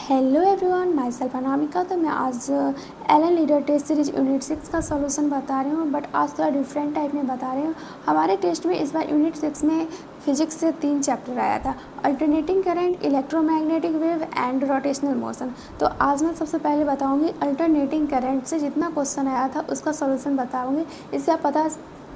Hello everyone, myself Anamika. तो मैं आज Allen leader test series unit 6 का सॉल्यूशन बता रही हूँ, बट आज थोड़ा डिफरेंट टाइप में बता रही हूँ। हमारे टेस्ट में इस बार यूनिट 6 में फिजिक्स से 3 चैप्टर आया था, alternating current, electromagnetic wave and rotational motion. तो आज मैं सबसे पहले बताऊँगी अल्टरनेटिंग करंट से जितना क्वेश्चन आया था उसका सॉल्यूशन बताऊँगी। इससे आप पता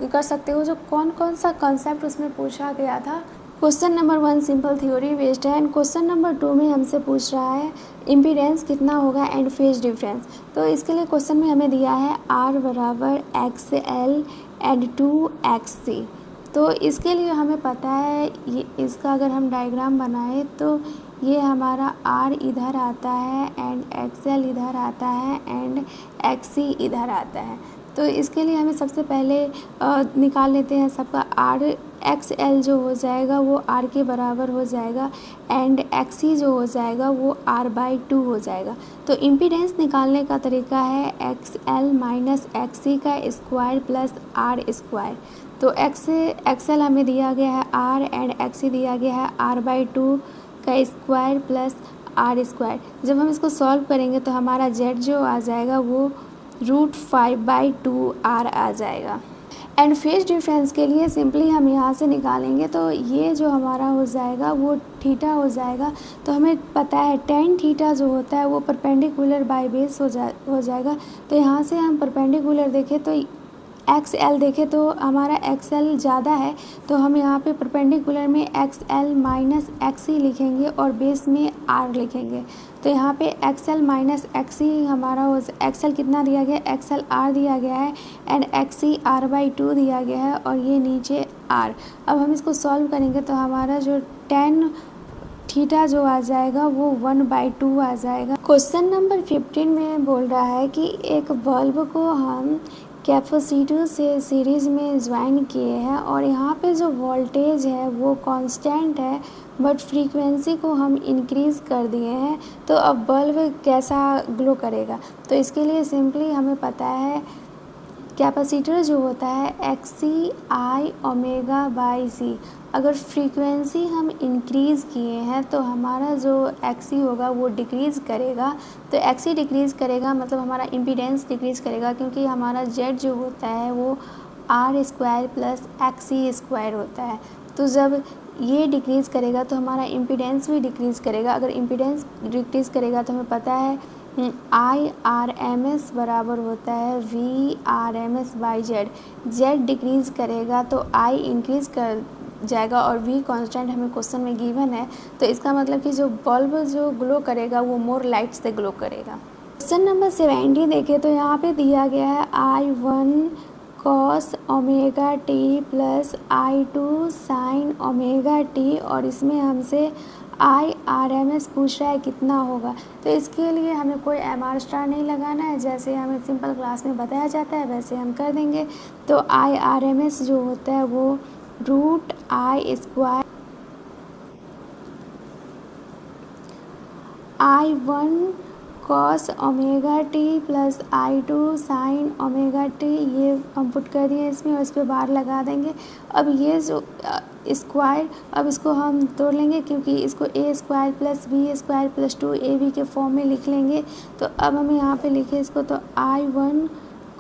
कर सकते हो जो कौन कौन सा कॉन्सेप्ट उसमें पूछा गया था। Question number 1 simple theory based है एंड क्वेश्चन नंबर 2 में हमसे पूछ रहा है इम्पीडेंस कितना होगा एंड फेज डिफरेंस। तो इसके लिए क्वेश्चन में हमें दिया है R बराबर XL एंड 2XC। तो इसके लिए हमें पता है ये इसका अगर हम डायग्राम बनाए तो ये हमारा R इधर आता है एंड XL इधर आता है एंड XC इधर आता है। तो इसके लिए हमें सबसे पहले निकाल लेते हैं सबका R। XL जो हो जाएगा वो R के बराबर हो जाएगा एंड XC जो हो जाएगा वो R/2 हो जाएगा। तो इम्पीडेंस निकालने का तरीका है XL माइनस XC का स्क्वायर प्लस R स्क्वायर। तो XL हमें दिया गया है R एंड XC दिया गया है R/2 का स्क्वायर प्लस R स्क्वायर। जब हम इसको सॉल्व करेंगे तो हमारा Z जो आ जाएगा वो √5/2R आ जाएगा। एंड फेज डिफरेंस के लिए सिंपली हम यहाँ से निकालेंगे तो ये जो हमारा हो जाएगा वो थीटा हो जाएगा। तो हमें पता है टेन थीटा जो होता है वो परपेंडिकुलर बाय बेस हो जाएगा। तो यहाँ से हम परपेंडिकुलर देखें तो XL देखें तो हमारा XL ज़्यादा है, तो हम यहाँ पे परपेंडिकुलर में XL माइनस XC लिखेंगे और बेस में R लिखेंगे। तो यहाँ पे XL माइनस XC हमारा हो XL कितना दिया गया है, XL R दिया गया है एंड XC R/2 दिया गया है और ये नीचे R। अब हम इसको सॉल्व करेंगे तो हमारा जो टेन थीटा जो आ जाएगा वो 1/2 आ जाएगा। क्वेश्चन नंबर 15 में बोल रहा है कि एक बल्ब को हम कैपेसिटर से सीरीज़ में ज्वाइन किए हैं और यहाँ पे जो वोल्टेज है वो कांस्टेंट है बट फ्रीक्वेंसी को हम इंक्रीज़ कर दिए हैं। तो अब बल्ब कैसा ग्लो करेगा। तो इसके लिए सिंपली हमें पता है कैपेसिटर जो होता है XC/⍵/C। अगर फ्रीक्वेंसी हम इंक्रीज़ किए हैं तो हमारा जो XC होगा वो डिक्रीज़ करेगा। तो XC डिक्रीज़ करेगा मतलब हमारा इम्पीडेंस डिक्रीज़ करेगा, क्योंकि हमारा Z जो होता है वो R square plus XC square होता है। तो जब ये डिक्रीज़ करेगा तो हमारा इम्पीडेंस भी डिक्रीज़ करेगा। अगर इम्पीडेंस डिक्रीज़ करेगा तो हमें पता है IRMS बराबर होता है VRMS/Z। Z डिक्रीज़ करेगा तो I इंक्रीज़ कर जाएगा और V कांस्टेंट हमें क्वेश्चन में गिवन है। तो इसका मतलब कि जो बल्ब जो ग्लो करेगा वो मोर लाइट से ग्लो करेगा। क्वेश्चन नंबर 70 देखें तो यहाँ पे दिया गया है I1 cos ⍵t plus I2 sin ⍵t और इसमें हमसे IRMS पूछ रहा है कितना होगा। तो इसके लिए हमें कोई MR* नहीं लगाना है, जैसे हमें सिंपल क्लास में बताया जाता है वैसे हम कर देंगे। तो IRMS जो होता है वो √I² I1 cos ⍵t plus I2 sin ⍵t, ये हम पुट कर दिए इसमें और इस पर बार लगा देंगे। अब ये जो स्क्वायर, अब इसको हम तोड़ लेंगे क्योंकि इसको A² plus B² plus 2AB के फॉर्म में लिख लेंगे। तो अब हम यहाँ पे लिखे इसको तो I1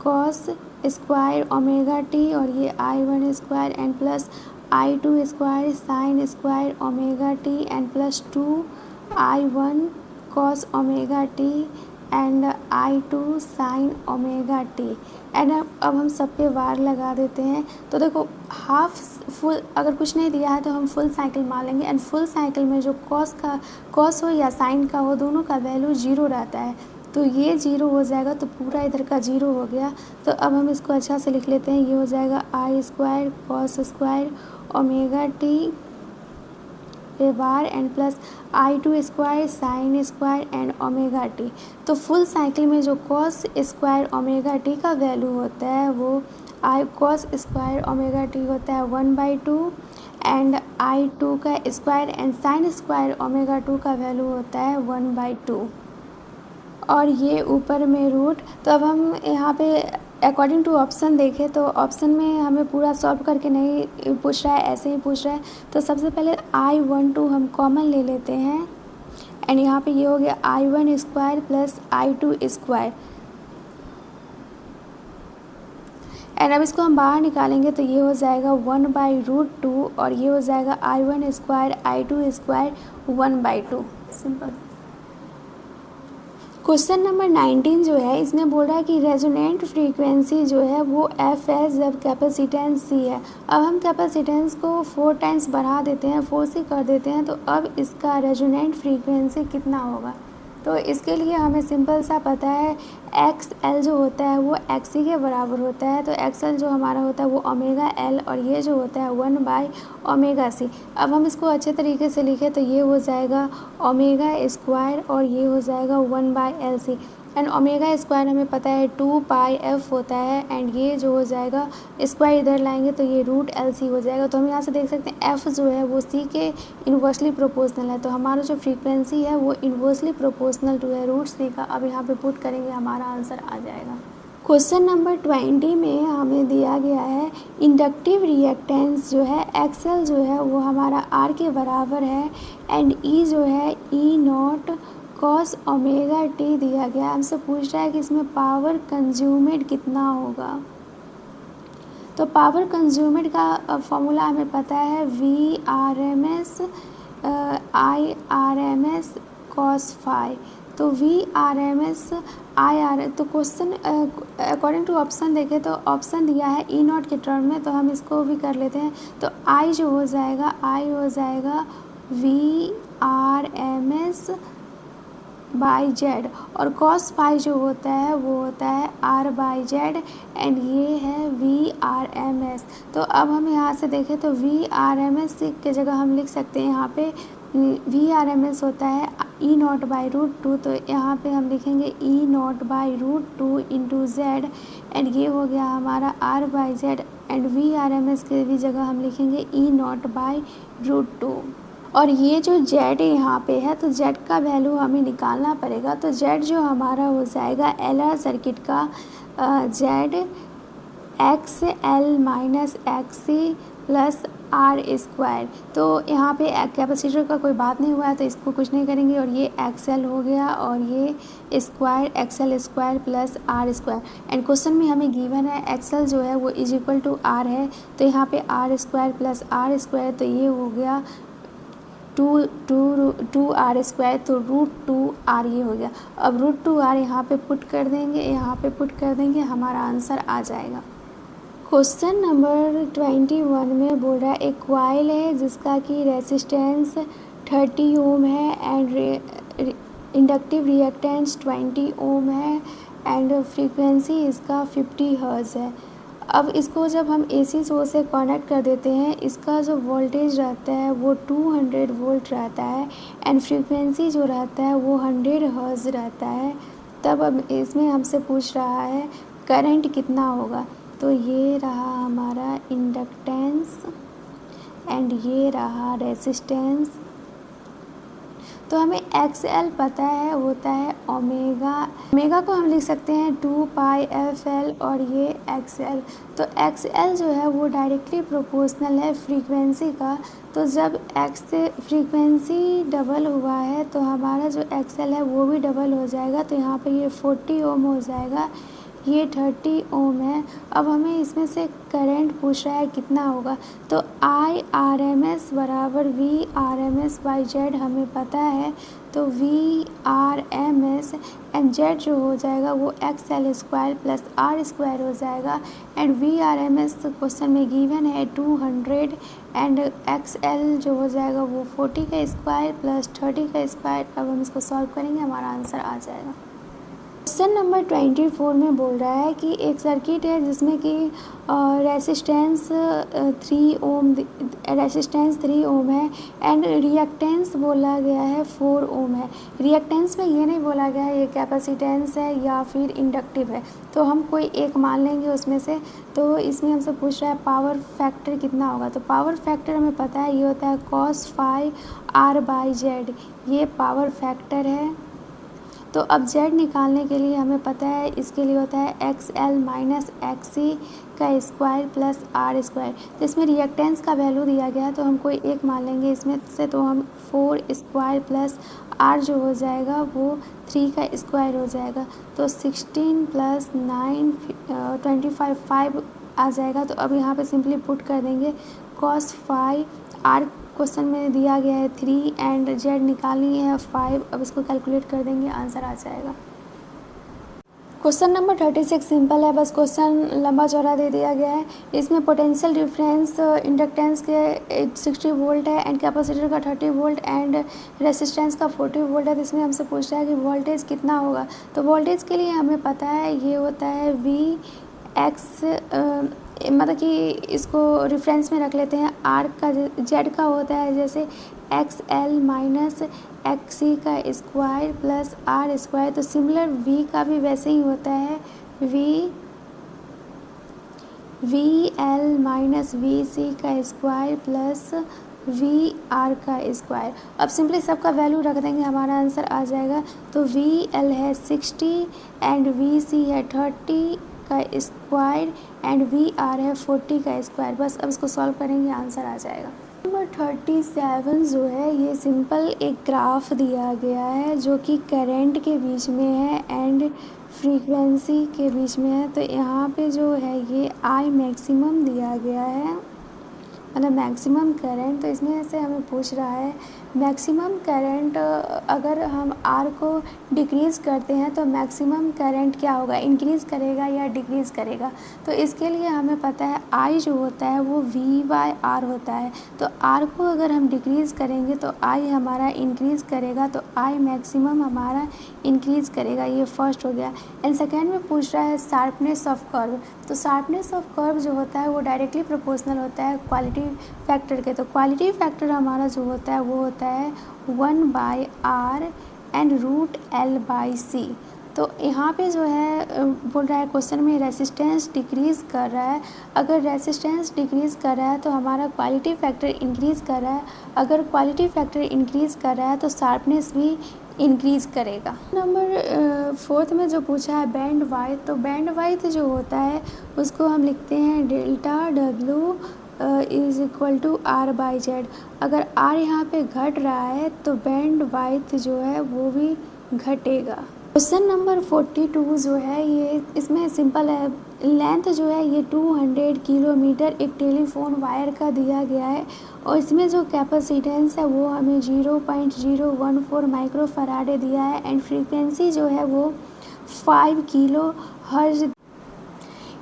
cos स्क्वायर ⍵t और ये I1 square and plus I2 square sine square ⍵t and plus 2 I1 cos ⍵t and I2 sin ⍵t and अब हम सब पे वार लगा देते हैं। तो देखो हाफ फुल अगर कुछ नहीं दिया है तो हम फुल साइकिल मान लेंगे एंड फुल साइकिल में जो कॉस हो या साइन का हो दोनों का वैल्यू 0 रहता है। तो ये 0 हो जाएगा तो पूरा इधर का 0 हो गया। तो अब हम इसको अच्छा से लिख लेते हैं, ये हो जाएगा I² cos स्क्वायर ⍵t पे bar and plus I2 square sine square and ⍵t। तो फुल साइकिल में जो cos स्क्वायर ⍵t का वैल्यू होता है वो cos स्क्वायर ⍵t होता है 1/2 एंड I2 का स्क्वायर एंड साइन स्क्वायर ⍵2 का वैल्यू होता है 1/2 और ये ऊपर में रूट। तो अब हम यहाँ पे अकॉर्डिंग टू ऑप्शन देखें तो ऑप्शन में हमें पूरा सॉल्व करके नहीं पूछ रहा है, ऐसे ही पूछ रहा है। तो सबसे पहले I12 हम कॉमन ले लेते हैं एंड यहाँ पे ये हो गया I1 square plus I2 square. And अब इसको हम बाहर निकालेंगे तो ये हो जाएगा 1/√2 और ये हो जाएगा I1 square I2 square 1/2। Simple. Question number 19 जो है इसमें बोल रहा है कि रेजोनेंट फ्रीक्वेंसी जो है वो एफ है जब कैपेसिटेंस सी है। अब हम कैपेसिटेंस को 4 टाइम्स बढ़ा देते हैं, 4 से कर देते हैं, तो अब इसका रेजोनेंट फ्रीक्वेंसी कितना होगा। तो इसके लिए हमें सिंपल सा पता है एक्स एल जो होता है वो एक्स सी के बराबर होता है। तो एक्स एल जो हमारा होता है वो ओमेगा एल और ये जो होता है 1/ओमेगा सी। अब हम इसको अच्छे तरीके से लिखें तो ये हो जाएगा ओमेगा स्क्वायर और ये हो जाएगा 1/LC। एंड ओमेगा स्क्वायर हमें पता है 2πf होता है एंड ये जो हो जाएगा स्क्वायर इधर लाएंगे तो ये √LC हो जाएगा। तो हम यहाँ से देख सकते हैं एफ़ जो है वो सी के इन्वर्सली प्रोपोर्शनल है। तो हमारा जो फ्रीक्वेंसी है वो इन्वर्सली प्रोपोर्शनल टू है √C का। अब यहाँ पे पुट करेंगे हमारा आंसर आ जाएगा। क्वेश्चन नंबर 20 में हमें दिया गया है इंडक्टिव रिएक्टेंस जो है एक्सएल जो है वो हमारा आर के बराबर है एंड ई जो है E0 cos ओमेगा टी दिया गया। हमसे पूछ रहा है कि इसमें पावर कंज्यूमेड कितना होगा। तो पावर कंज्यूमेड का फॉर्मूला हमें पता है VRMS IRMS cos phi। तो VRMS IR तो क्वेश्चन अकॉर्डिंग टू ऑप्शन देखें तो ऑप्शन दिया है E0 के टर्म में, तो हम इसको भी कर लेते हैं। तो I जो हो जाएगा VRMS बाई जेड और cos phi जो होता है वो होता है R/Z एंड ये है VRMS। तो अब हम यहाँ से देखें तो VRMS के जगह हम लिख सकते हैं यहाँ पे VRMS होता है E0/√2। तो यहाँ पे हम लिखेंगे E0/√2 इंटू जेड एंड ये हो गया हमारा R/Z एंड VRMS के भी जगह हम लिखेंगे E0/√2। और ये जो Z यहाँ पे है तो Z का वैल्यू हमें निकालना पड़ेगा। तो Z जो हमारा हो जाएगा LR सर्किट का Z XL minus XC plus R square. तो यहाँ पे कैपेसिटर का कोई बात नहीं हुआ है तो इसको कुछ नहीं करेंगे और ये XL हो गया और ये square XL square plus R square. And question में हमें गिवन है XL जो है वो इज इक्वल टू R है तो यहाँ पे R square plus R square तो ये हो गया 2R स्क्वायर तो √2R ये हो गया। अब √2R यहाँ पे पुट कर देंगे हमारा आंसर आ जाएगा। क्वेश्चन नंबर 21 में बोल रहा है एक कॉइल है जिसका कि रेसिस्टेंस 30 ओम है एंड इंडक्टिव रिएक्टेंस 20 ओम है एंड फ्रीक्वेंसी इसका 50 हर्ट्ज है। अब इसको जब हम AC सोर्स से कनेक्ट कर देते हैं इसका जो वोल्टेज रहता है वो 200 वोल्ट रहता है एंड फ्रीक्वेंसी जो रहता है वो 100 हर्ट्ज रहता है। तब अब इसमें हमसे पूछ रहा है करंट कितना होगा। तो ये रहा हमारा इंडक्टेंस एंड ये रहा रेसिस्टेंस। तो हमें XL पता है होता है ओमेगा को हम लिख सकते हैं 2πfL और ये XL। तो XL जो है वो डायरेक्टली प्रोपोर्शनल है फ्रीक्वेंसी का। तो जब X से फ्रीक्वेंसी डबल हुआ है तो हमारा जो XL है वो भी डबल हो जाएगा। तो यहाँ पे ये 40 ओम हो जाएगा, ये 30 ओम है। अब हमें इसमें से करंट पूछ रहा है कितना होगा। तो IRMS बराबर VRMS/Z हमें पता है। तो VRMS एंड Z जो हो जाएगा वो XL square plus R square हो जाएगा एंड VRMS क्वेश्चन में गिवन है 200 एंड XL जो हो जाएगा वो 40 का स्क्वायर प्लस 30 का स्क्वायर। अब हम इसको सॉल्व करेंगे हमारा आंसर आ जाएगा। क्वेश्चन नंबर 24 में बोल रहा है कि एक सर्किट है जिसमें कि रेसिस्टेंस 3 ओम है एंड रिएक्टेंस बोला गया है 4 ओम है। रिएक्टेंस में ये नहीं बोला गया है ये कैपेसिटेंस है या फिर इंडक्टिव है, तो हम कोई एक मान लेंगे उसमें से। तो इसमें हमसे पूछ रहा है पावर फैक्टर कितना होगा। तो पावर फैक्टर हमें पता है ये होता है cos phi R/Z, ये पावर फैक्टर है। तो अब जेड निकालने के लिए हमें पता है इसके लिए होता है एक्स एल माइनस एक्स सी का स्क्वायर प्लस आर स्क्वायर। तो इसमें रिएक्टेंस का वैल्यू दिया गया तो हम कोई एक मान लेंगे इसमें से, तो हम 4 स्क्वायर प्लस आर जो हो जाएगा वो 3 का स्क्वायर हो जाएगा। तो 16 प्लस 9 25 5 आ जाएगा। तो अब यहाँ पे सिंपली पुट कर देंगे cos 5, आर क्वेश्चन में दिया गया है 3 एंड जेड निकालनी है 5। अब इसको कैलकुलेट कर देंगे, आंसर आ जाएगा। क्वेश्चन नंबर 36 सिंपल है, बस क्वेश्चन लंबा चौड़ा दे दिया गया है। इसमें पोटेंशियल डिफरेंस इंडक्टेंस के 60 वोल्ट है एंड कैपेसिटर का 30 वोल्ट एंड रेसिस्टेंस का 40 वोल्ट है। तो इसमें हमसे पूछ रहा है कि वोल्टेज कितना होगा। तो वोल्टेज के लिए हमें पता है ये होता है वी एक्स, मतलब कि इसको रेफरेंस में रख लेते हैं। आर का जेड का होता है जैसे एक्स एल माइनस एक्स सी का स्क्वायर प्लस आर स्क्वायर। तो सिमिलर वी का भी वैसे ही होता है वी एल माइनस वी सी का स्क्वायर प्लस वी आर का स्क्वायर। अब सिंपली सबका वैल्यू रख देंगे, हमारा आंसर आ जाएगा। तो वी एल है 60 एंड वी सी है 30 का स्क्वायर एंड वी आर है 40 का स्क्वायर। बस अब इसको सॉल्व करेंगे, आंसर आ जाएगा। नंबर 37 जो है ये सिंपल एक ग्राफ दिया गया है जो कि करंट के बीच में है एंड फ्रीक्वेंसी के बीच में है। तो यहाँ पे जो है ये आई मैक्सिमम दिया गया है, मतलब मैक्सिमम करंट। तो इसमें से हमें पूछ रहा है मैक्सिमम करंट अगर हम आर को डिक्रीज़ करते हैं तो मैक्सिमम करंट क्या होगा, इंक्रीज़ करेगा या डिक्रीज़ करेगा। तो इसके लिए हमें पता है आई जो होता है वो वी बाय आर होता है। तो आर को अगर हम डिक्रीज़ करेंगे तो आई हमारा इंक्रीज़ करेगा, तो आई मैक्सिमम हमारा इंक्रीज़ करेगा। ये फर्स्ट हो गया। एंड सेकेंड में पूछ रहा है शार्पनेस ऑफ कर्व। तो शार्पनेस ऑफ कर्व जो होता है वो डायरेक्टली प्रोपोर्शनल होता है क्वालिटी फैक्टर के। तो क्वालिटी फैक्टर हमारा जो होता है वो होता है 1 by R and root L by C. तो यहाँ पे जो है बोल रहा है क्वेश्चन में रेसिस्टेंस डिक्रीज़ कर रहा है। अगर रेसिस्टेंस डिक्रीज़ कर रहा है तो हमारा क्वालिटी फैक्टर इंक्रीज़ कर रहा है। अगर क्वालिटी फैक्टर इंक्रीज़ कर रहा है तो शार्पनेस भी इंक्रीज़ करेगा। नंबर 4 में जो पूछा है बैंड वाइड। तो बैंड वाइड जो होता है उसको हम लिखते हैं delta W is equal to R by Z. अगर आर यहाँ पे घट रहा है तो बैंड वाइड जो है वो भी घटेगा। क्वेश्चन नंबर 42 जो है ये इसमें सिंपल है। लेंथ जो है ये 200 किलोमीटर एक टेलीफोन वायर का दिया गया है और इसमें जो कैपेसिटेंस है वो हमें 0.014 माइक्रो फराडे दिया है एंड फ्रीक्वेंसी जो है वो 5 किलो हर्ट्ज।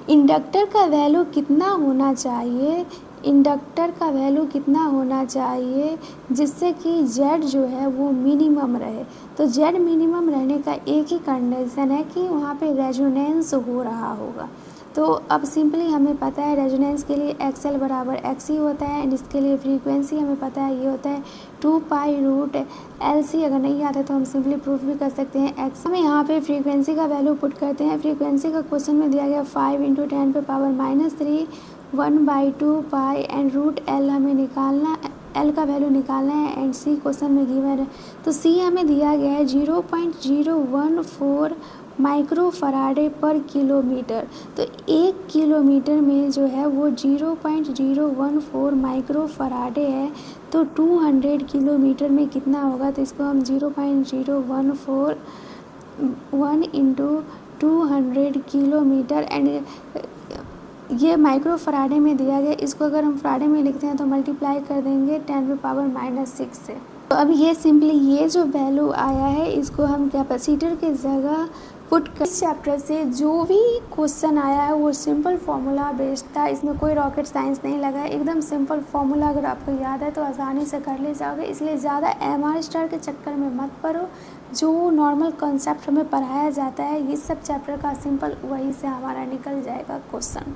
इंडक्टर का वैल्यू कितना होना चाहिए, इंडक्टर का वैल्यू कितना होना चाहिए जिससे कि जेड जो है वो मिनिमम रहे। तो जेड मिनिमम रहने का एक ही कंडीशन है कि वहाँ पे रेजोनेंस हो रहा होगा। तो अब सिंपली हमें पता है रेजोनेंस के लिए एक्स एल बराबर एक्स ही होता है एंड इसके लिए फ्रीक्वेंसी हमें पता है ये होता है 2 पाई रूट एल सी। अगर नहीं आता तो हम सिंपली प्रूफ भी कर सकते हैं एक्स। हमें यहाँ पे फ्रीक्वेंसी का वैल्यू पुट करते हैं। फ्रीक्वेंसी का क्वेश्चन में दिया गया 5 × 10⁻³ 1/2 पाई एंड रूट एल हमें निकालना, एल का वैल्यू निकालना है एंड सी क्वेश्चन में गिवन है। तो सी हमें दिया गया है 0.014 माइक्रो फराडे पर किलोमीटर। तो 1 किलोमीटर में जो है वो 0.014 माइक्रो फराडे है। तो 200 किलोमीटर में कितना होगा, तो इसको हम 0.014 1 × 200 किलोमीटर एंड ये माइक्रो फराडे में दिया गया। इसको अगर हम फराडे में लिखते हैं तो मल्टीप्लाई कर देंगे 10⁻⁻6 से। तो अब ये सिंपली ये जो वैल्यू आया है इसको हम कैपेसिटर के जगह पुट कर। इस चैप्टर से जो भी क्वेश्चन आया है वो सिंपल फार्मूला बेस्ड था, इसमें कोई रॉकेट साइंस नहीं लगा है। एकदम सिंपल फार्मूला अगर आपको याद है तो आसानी से कर ले जाओगे। इसलिए ज़्यादा MR स्टार के चक्कर में मत पड़ो। जो नॉर्मल कॉन्सेप्ट हमें पढ़ाया जाता है इस सब चैप्टर का सिंपल वही से हमारा निकल जाएगा क्वेश्चन।